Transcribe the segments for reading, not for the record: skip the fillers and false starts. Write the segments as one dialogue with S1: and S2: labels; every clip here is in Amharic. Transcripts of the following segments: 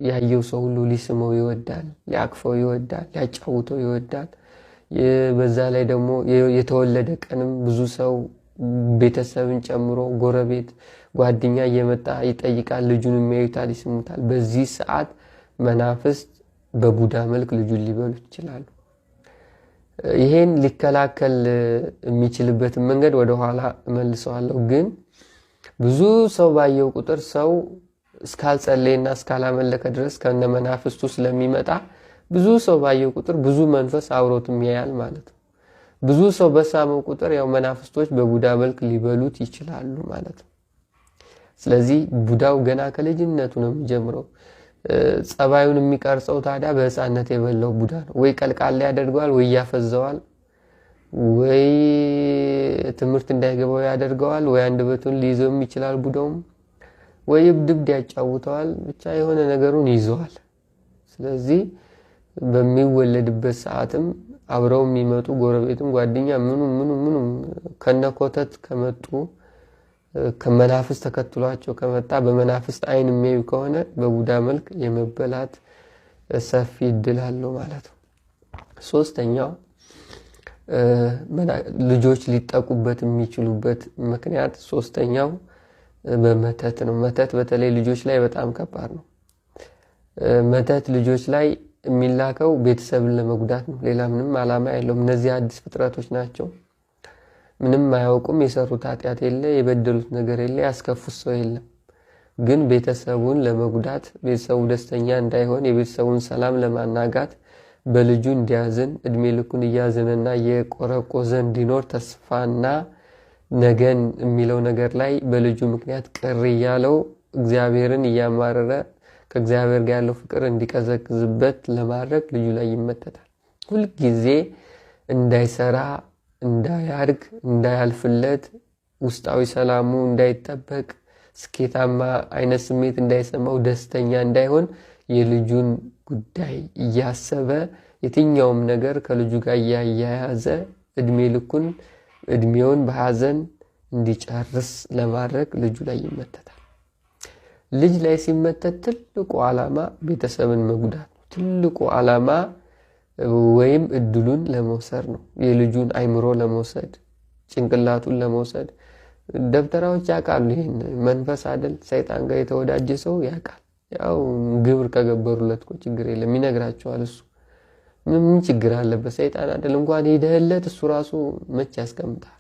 S1: ያየው ሰው ሁሉ ሊስመው ይወዳል፣ ሊያቅፈው ይወዳል፣ ሊያጫውተው ይወዳል። በዛ ላይ ደግሞ የተወለደ ቀንም ብዙ ሰው ቤተሰብን ጨምሮ ጎረቤት፣ ጓደኛ እየመጣ ይጠይቃል፣ ልጁን የሚያዩታል፣ ይስሙታል። በዚህ ሰዓት መናፍስት በቡዳ መልክ ልጁን ሊበሉት ይችላሉ። ይሄን ሊከላከል የሚችልበትን መንገድ ወደ ኋላ እመልሰዋለሁ። ግን ብዙ ሰው ባየው ቁጥር ሰው እስካልጸለየና እስካላመለከ ድረስ ከነ መናፍስቱ ስለሚመጣ ብዙ ሰው ባየው ቁጥር ብዙ መንፈስ አብሮትም ያያል ማለት ነው። ብዙ ሰው በሳመው ቁጥር ያው መናፍስቶች በቡዳ መልክ ሊበሉት ይችላሉ ማለት ነው። ስለዚህ ቡዳው ገና ከልጅነቱ ነው የሚጀምረው። ጸባዩን የሚቀርጸው ታዲያ በህፃነት የበላው ቡዳ ነው። ወይ ቀልቃላ ያደርገዋል፣ ወይ ያፈዘዋል፣ ወይ ትምህርት እንዳይገባው ያደርገዋል፣ ወይ አንደበቱን ሊይዘው ይችላል ቡዳውም፣ ወይ ድብድ ያጫውተዋል። ብቻ የሆነ ነገሩን ይዘዋል። ስለዚህ በሚወለድበት ሰዓትም አብረው የሚመጡ ጎረቤትም ጓደኛ ምኑ ከነኮተት ከመጡ ከመናፍስት ተከትሏቸው ከመጣ በመናፍስት አይን የሚያዩ ከሆነ በቡዳ መልክ የመበላት ሰፊ እድል አለው ማለት ነው። ሶስተኛው ልጆች ሊጠቁበት የሚችሉበት ምክንያት ሶስተኛው በመተት ነው። መተት በተለይ ልጆች ላይ በጣም ከባድ ነው። መተት ልጆች ላይ የሚላከው ቤተሰብን ለመጉዳት ነው። ሌላ ምንም ዓላማ የለውም። እነዚህ አዲስ ፍጥረቶች ናቸው። ምንም አያውቁም። የሰሩት ኃጢአት የለ፣ የበደሉት ነገር የለ፣ ያስከፉት ሰው የለም። ግን ቤተሰቡን ለመጉዳት፣ ቤተሰቡ ደስተኛ እንዳይሆን፣ የቤተሰቡን ሰላም ለማናጋት፣ በልጁ እንዲያዝን እድሜ ልኩን እያዘነና የቆረቆዘ እንዲኖር ተስፋና ነገን የሚለው ነገር ላይ በልጁ ምክንያት ቅር እያለው እግዚአብሔርን እያማረረ ከእግዚአብሔር ጋር ያለው ፍቅር እንዲቀዘቅዝበት ለማድረግ ልጁ ላይ ይመተታል። ሁል ጊዜ እንዳይሰራ፣ እንዳያድግ፣ እንዳያልፍለት፣ ውስጣዊ ሰላሙ እንዳይጠበቅ፣ ስኬታማ አይነት ስሜት እንዳይሰማው፣ ደስተኛ እንዳይሆን የልጁን ጉዳይ እያሰበ የትኛውም ነገር ከልጁ ጋር እያያያዘ እድሜውን በሐዘን እንዲጨርስ ለማድረግ ልጁ ላይ ይመተታል። ልጅ ላይ ሲመተት ትልቁ ዓላማ ቤተሰብን መጉዳት ነው። ትልቁ ዓላማ ወይም እድሉን ለመውሰድ ነው። የልጁን አይምሮ ለመውሰድ፣ ጭንቅላቱን ለመውሰድ። ደብተራዎች ያውቃሉ ይሄን። መንፈስ አይደል ሰይጣን ጋር የተወዳጀ ሰው ያውቃል። ያው ግብር ከገበሩለት እኮ ችግር የለም ይነግራቸዋል። እሱ ምን ችግር አለበት? ሰይጣን አይደል እንኳን ሄደህለት እሱ ራሱ መች ያስቀምጣል።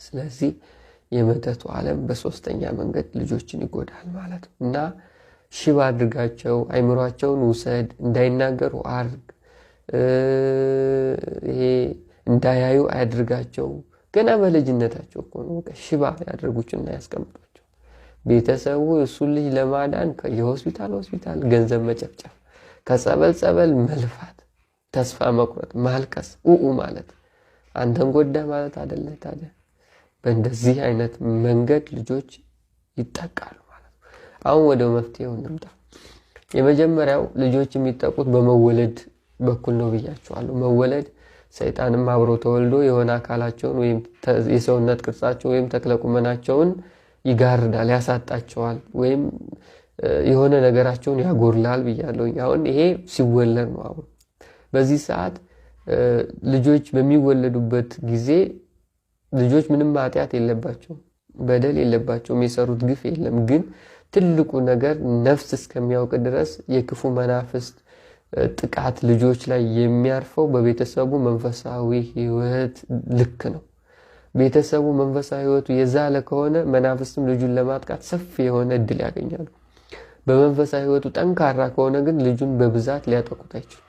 S1: ስለዚህ የመተቱ ዓለም በሶስተኛ መንገድ ልጆችን ይጎዳል ማለት ነው። እና ሽባ አድርጋቸው፣ አይምሯቸውን ውሰድ፣ እንዳይናገሩ አድርግ፣ ይሄ እንዳያዩ አያድርጋቸው። ገና በልጅነታቸው እኮ ነው ሽባ ያደርጉችና ያስቀምጧቸው። ቤተሰቡ እሱን ልጅ ለማዳን የሆስፒታል ገንዘብ መጨፍጨፍ፣ ከጸበል መልፋት፣ ተስፋ መቁረጥ፣ ማልቀስ፣ ማለት አንተን ጎዳ ማለት አይደለ ታዲያ። በእንደዚህ አይነት መንገድ ልጆች ይጠቃሉ ማለት ነው። አሁን ወደ መፍትሄው እንምጣ። የመጀመሪያው ልጆች የሚጠቁት በመወለድ በኩል ነው ብያቸዋለሁ። መወለድ ሰይጣንም አብሮ ተወልዶ የሆነ አካላቸውን ወይም የሰውነት ቅርጻቸውን ወይም ተክለቁመናቸውን ይጋርዳል፣ ያሳጣቸዋል፣ ወይም የሆነ ነገራቸውን ያጎርላል ብያለሁ። አሁን ይሄ ሲወለድ ነው። አሁን በዚህ ሰዓት ልጆች በሚወለዱበት ጊዜ ልጆች ምንም ኃጢአት የለባቸውም፣ በደል የለባቸውም፣ የሰሩት ግፍ የለም። ግን ትልቁ ነገር ነፍስ እስከሚያውቅ ድረስ የክፉ መናፍስት ጥቃት ልጆች ላይ የሚያርፈው በቤተሰቡ መንፈሳዊ ህይወት ልክ ነው። ቤተሰቡ መንፈሳዊ ህይወቱ የዛለ ከሆነ መናፍስትም ልጁን ለማጥቃት ሰፊ የሆነ እድል ያገኛሉ። በመንፈሳዊ ህይወቱ ጠንካራ ከሆነ ግን ልጁን በብዛት ሊያጠቁት አይችሉም።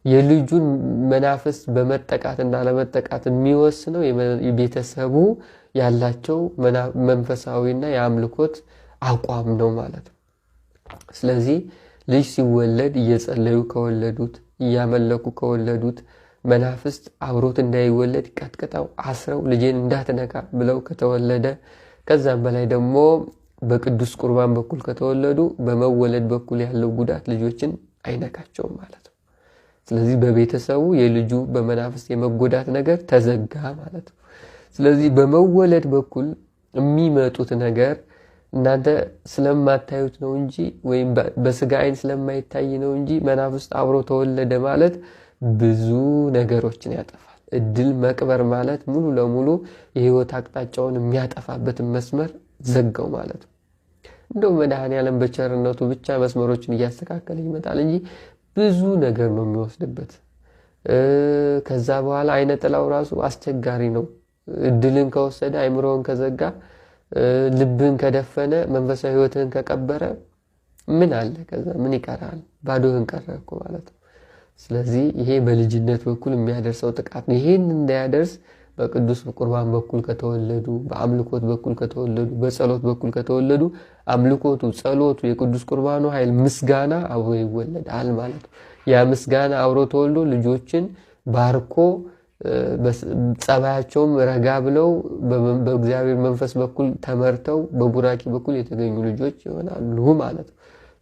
S1: የልጁን መናፍስት በመጠቃትና ለመጠቃት የሚወስነው የቤተሰቡ ያላቸው መንፈሳዊና የአምልኮት አቋም ነው ማለት ነው። ስለዚህ ልጅ ሲወለድ እየጸለዩ ከወለዱት፣ እያመለኩ ከወለዱት፣ መናፍስት አብሮት እንዳይወለድ ቀጥቅጠው አስረው ልጄን እንዳትነካ ብለው ከተወለደ፣ ከዛም በላይ ደግሞ በቅዱስ ቁርባን በኩል ከተወለዱ በመወለድ በኩል ያለው ጉዳት ልጆችን አይነካቸውም ማለት ነው። ስለዚህ በቤተሰቡ የልጁ በመናፍስት የመጎዳት ነገር ተዘጋ ማለት ነው። ስለዚህ በመወለድ በኩል የሚመጡት ነገር እናንተ ስለማታዩት ነው እንጂ ወይም በስጋ አይን ስለማይታይ ነው እንጂ መናፍስት አብሮ ተወለደ ማለት ብዙ ነገሮችን ያጠፋል። እድል መቅበር ማለት ሙሉ ለሙሉ የህይወት አቅጣጫውን የሚያጠፋበትን መስመር ዘጋው ማለት ነው። እንደው መድኃኔዓለም በቸርነቱ ብቻ መስመሮችን እያስተካከለ ይመጣል እንጂ ብዙ ነገር ነው የሚወስድበት። ከዛ በኋላ አይነ ጥላው ራሱ አስቸጋሪ ነው። እድልን ከወሰደ አይምሮን ከዘጋ ልብን ከደፈነ መንፈሳዊ ህይወትን ከቀበረ ምን አለ? ከዛ ምን ይቀራል? ባዶህን ቀረኩ ማለት ነው። ስለዚህ ይሄ በልጅነት በኩል የሚያደርሰው ጥቃት ነው። ይሄን እንዳያደርስ በቅዱስ ቁርባን በኩል ከተወለዱ፣ በአምልኮት በኩል ከተወለዱ፣ በጸሎት በኩል ከተወለዱ አምልኮቱ፣ ጸሎቱ፣ የቅዱስ ቁርባኑ ኃይል፣ ምስጋና አብሮ ይወለዳል ማለት ነው። ያ ምስጋና አብሮ ተወልዶ ልጆችን ባርኮ ጸባያቸውም ረጋ ብለው በእግዚአብሔር መንፈስ በኩል ተመርተው በቡራኪ በኩል የተገኙ ልጆች ይሆናሉ ማለት ነው።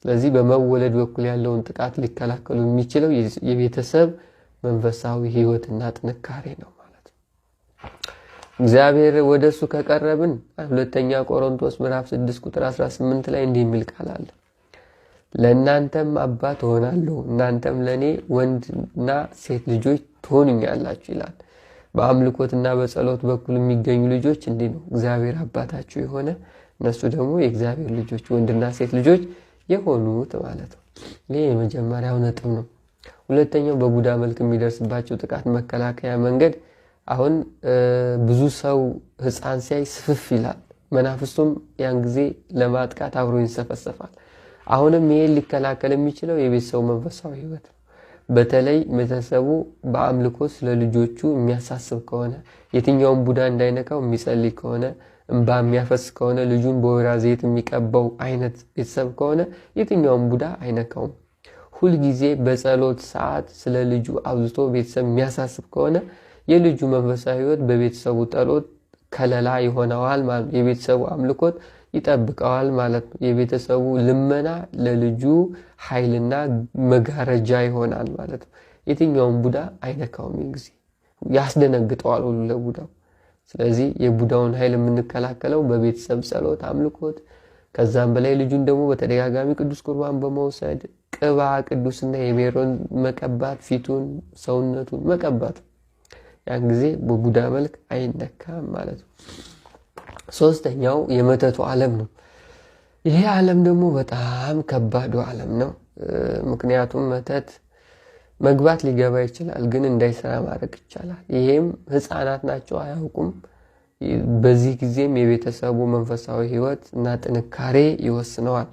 S1: ስለዚህ በመወለድ በኩል ያለውን ጥቃት ሊከላከሉ የሚችለው የቤተሰብ መንፈሳዊ ህይወትና ጥንካሬ ነው ማለት ነው። እግዚአብሔር ወደሱ ከቀረብን ሁለተኛ ቆሮንቶስ ምዕራፍ 6 ቁጥር 18 ላይ እንዲህ የሚል ቃል አለ። ለእናንተም አባት ሆናለሁ እናንተም ለኔ ወንድና ሴት ልጆች ትሆኑኛላችሁ ይላል። በአምልኮትና በጸሎት በኩል የሚገኙ ልጆች እንዲህ ነው። እግዚአብሔር አባታችሁ የሆነ እነሱ ደግሞ የእግዚአብሔር ልጆች ወንድና ሴት ልጆች የሆኑት ማለት ነው። ይሄ የመጀመሪያው ነጥብ ነው። ሁለተኛው በቡዳ መልክ የሚደርስባቸው ጥቃት መከላከያ መንገድ አሁን ብዙ ሰው ህፃን ሲያይ ስፍፍ ይላል። መናፍስቱም ያን ጊዜ ለማጥቃት አብሮ ይንሰፈሰፋል። አሁንም ይሄን ሊከላከል የሚችለው የቤተሰቡ መንፈሳዊ ህይወት ነው። በተለይ ቤተሰቡ በአምልኮ ስለ ልጆቹ የሚያሳስብ ከሆነ የትኛውም ቡዳ እንዳይነካው የሚጸልይ ከሆነ እንባ የሚያፈስ ከሆነ ልጁን በወይራ ዘይት የሚቀባው አይነት ቤተሰብ ከሆነ የትኛውም ቡዳ አይነካውም። ሁል ጊዜ በጸሎት ሰዓት ስለ ልጁ አብዝቶ ቤተሰብ የሚያሳስብ ከሆነ የልጁ መንፈሳዊ ህይወት በቤተሰቡ ጸሎት ከለላ ይሆነዋል ማለት ነው። የቤተሰቡ አምልኮት ይጠብቀዋል ማለት ነው። የቤተሰቡ ልመና ለልጁ ኃይልና መጋረጃ ይሆናል ማለት ነው። የትኛውም ቡዳ አይነካውም። ጊዜ ያስደነግጠዋል ሁሉ ለቡዳው። ስለዚህ የቡዳውን ኃይል የምንከላከለው በቤተሰብ ጸሎት፣ አምልኮት ከዛም በላይ ልጁን ደግሞ በተደጋጋሚ ቅዱስ ቁርባን በመውሰድ ቅባ ቅዱስና የሜሮን መቀባት፣ ፊቱን ሰውነቱን መቀባት፣ ያን ጊዜ በቡዳ መልክ አይነካም ማለት ነው። ሶስተኛው የመተቱ ዓለም ነው። ይሄ ዓለም ደግሞ በጣም ከባዱ ዓለም ነው። ምክንያቱም መተት መግባት ሊገባ ይችላል፣ ግን እንዳይሰራ ማድረግ ይቻላል። ይሄም ህፃናት ናቸው፣ አያውቁም። በዚህ ጊዜም የቤተሰቡ መንፈሳዊ ህይወት እና ጥንካሬ ይወስነዋል።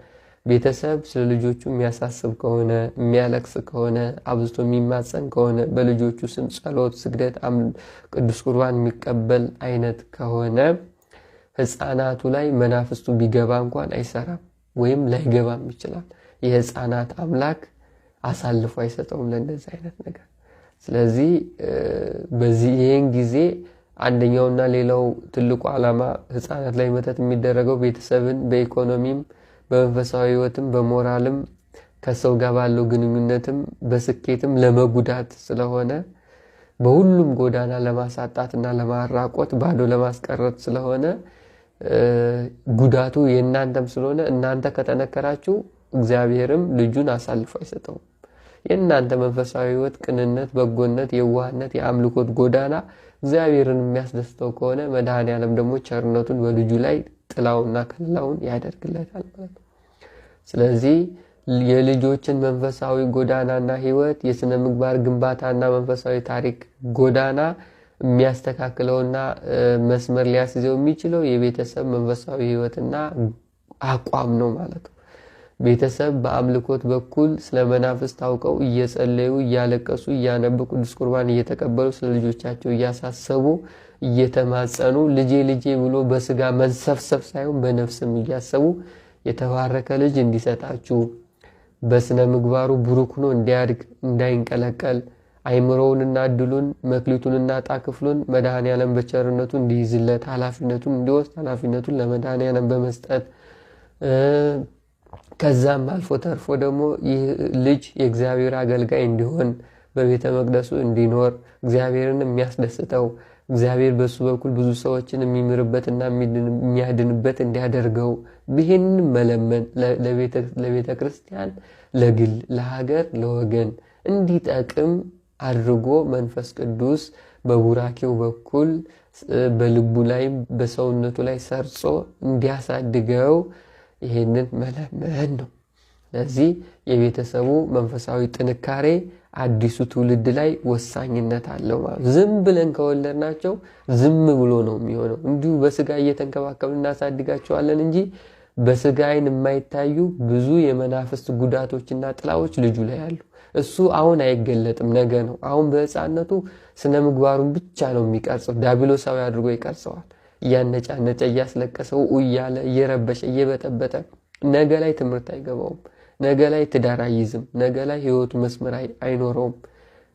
S1: ቤተሰብ ስለ ልጆቹ የሚያሳስብ ከሆነ፣ የሚያለቅስ ከሆነ፣ አብዝቶ የሚማጸን ከሆነ፣ በልጆቹ ስም ጸሎት፣ ስግደት፣ ቅዱስ ቁርባን የሚቀበል አይነት ከሆነ ህፃናቱ ላይ መናፍስቱ ቢገባ እንኳን አይሰራም ወይም ላይገባም ይችላል። የህፃናት አምላክ አሳልፎ አይሰጠውም ለእንደዚህ አይነት ነገር። ስለዚህ በዚህ ይሄን ጊዜ አንደኛውና ሌላው ትልቁ ዓላማ ህፃናት ላይ መተት የሚደረገው ቤተሰብን በኢኮኖሚም በመንፈሳዊ ህይወትም በሞራልም ከሰው ጋር ባለው ግንኙነትም በስኬትም ለመጉዳት ስለሆነ በሁሉም ጎዳና ለማሳጣትና ለማራቆት ባዶ ለማስቀረት ስለሆነ ጉዳቱ የእናንተም ስለሆነ እናንተ ከተነከራችሁ እግዚአብሔርም ልጁን አሳልፎ አይሰጠውም። የእናንተ መንፈሳዊ ህይወት ቅንነት፣ በጎነት፣ የዋህነት፣ የአምልኮት ጎዳና እግዚአብሔርን የሚያስደስተው ከሆነ መድኃኔዓለም ደግሞ ቸርነቱን በልጁ ላይ ጥላውና ከለላውን ያደርግለታል ማለት ነው። ስለዚህ የልጆችን መንፈሳዊ ጎዳናና ህይወት የስነ ምግባር ግንባታና መንፈሳዊ ታሪክ ጎዳና የሚያስተካክለውና መስመር ሊያስይዘው የሚችለው የቤተሰብ መንፈሳዊ ህይወትና አቋም ነው ማለት ነው። ቤተሰብ በአምልኮት በኩል ስለ መናፍስት ታውቀው እየጸለዩ እያለቀሱ እያነቡ ቅዱስ ቁርባን እየተቀበሉ ስለ ልጆቻቸው እያሳሰቡ እየተማጸኑ ልጄ ልጄ ብሎ በስጋ መንሰፍሰፍ ሳይሆን በነፍስም እያሰቡ የተባረከ ልጅ እንዲሰጣችሁ በስነ ምግባሩ ብሩክ ሆኖ እንዲያድግ እንዳይንቀለቀል አይምሮውንና እድሉን መክሊቱንና ጣክፍሉን መድኃኔዓለም በቸርነቱ እንዲይዝለት ኃላፊነቱን እንዲወስድ ኃላፊነቱን ለመድኃኔዓለም በመስጠት ከዛም አልፎ ተርፎ ደግሞ ይህ ልጅ የእግዚአብሔር አገልጋይ እንዲሆን በቤተ መቅደሱ እንዲኖር እግዚአብሔርን የሚያስደስተው እግዚአብሔር በሱ በኩል ብዙ ሰዎችን የሚምርበትና የሚያድንበት እንዲያደርገው ይህንን መለመን ለቤተ ክርስቲያን፣ ለግል፣ ለሀገር፣ ለወገን እንዲጠቅም አድርጎ መንፈስ ቅዱስ በቡራኬው በኩል በልቡ ላይ በሰውነቱ ላይ ሰርጾ እንዲያሳድገው ይህንን መለመን ነው። ለዚህ የቤተሰቡ መንፈሳዊ ጥንካሬ አዲሱ ትውልድ ላይ ወሳኝነት አለው ማለት። ዝም ብለን ከወለድናቸው ዝም ብሎ ነው የሚሆነው። እንዲሁ በስጋ እየተንከባከብን እናሳድጋቸዋለን እንጂ በስጋ ዓይን የማይታዩ ብዙ የመናፍስት ጉዳቶችና ጥላዎች ልጁ ላይ አሉ። እሱ አሁን አይገለጥም፣ ነገ ነው። አሁን በሕፃንነቱ ስነ ምግባሩን ብቻ ነው የሚቀርጸው። ዲያብሎሳዊ አድርጎ ይቀርጸዋል። እያነጫነጨ እያስለቀሰው እያለ እየረበሸ እየበጠበጠ ነገ ላይ ትምህርት አይገባውም። ነገ ላይ ትዳር አይይዝም። ነገ ላይ ህይወቱ መስመር አይኖረውም።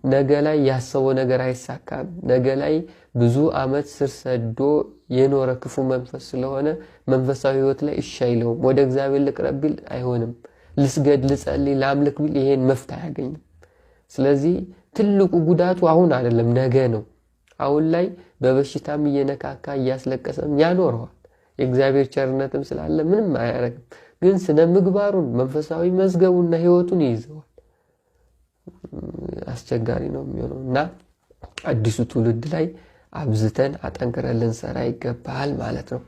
S1: ነገ ላይ ያሰበው ነገር አይሳካም። ነገ ላይ ብዙ ዓመት ስር ሰዶ የኖረ ክፉ መንፈስ ስለሆነ መንፈሳዊ ህይወት ላይ እሺ አይለውም። ወደ እግዚአብሔር ልቅረብ ቢል አይሆንም። ልስገድ፣ ልጸልይ፣ ላምልክ ቢል ይሄን መፍትሄ አያገኝም። ስለዚህ ትልቁ ጉዳቱ አሁን አይደለም ነገ ነው። አሁን ላይ በበሽታም እየነካካ እያስለቀሰም ያኖረዋል። የእግዚአብሔር ቸርነትም ስላለ ምንም አያረግም። ግን ስነ ምግባሩን መንፈሳዊ መዝገቡና ህይወቱን ይይዘዋል። አስቸጋሪ ነው የሚሆነው እና አዲሱ ትውልድ ላይ አብዝተን አጠንክረን ልንሰራ ይገባል ማለት ነው።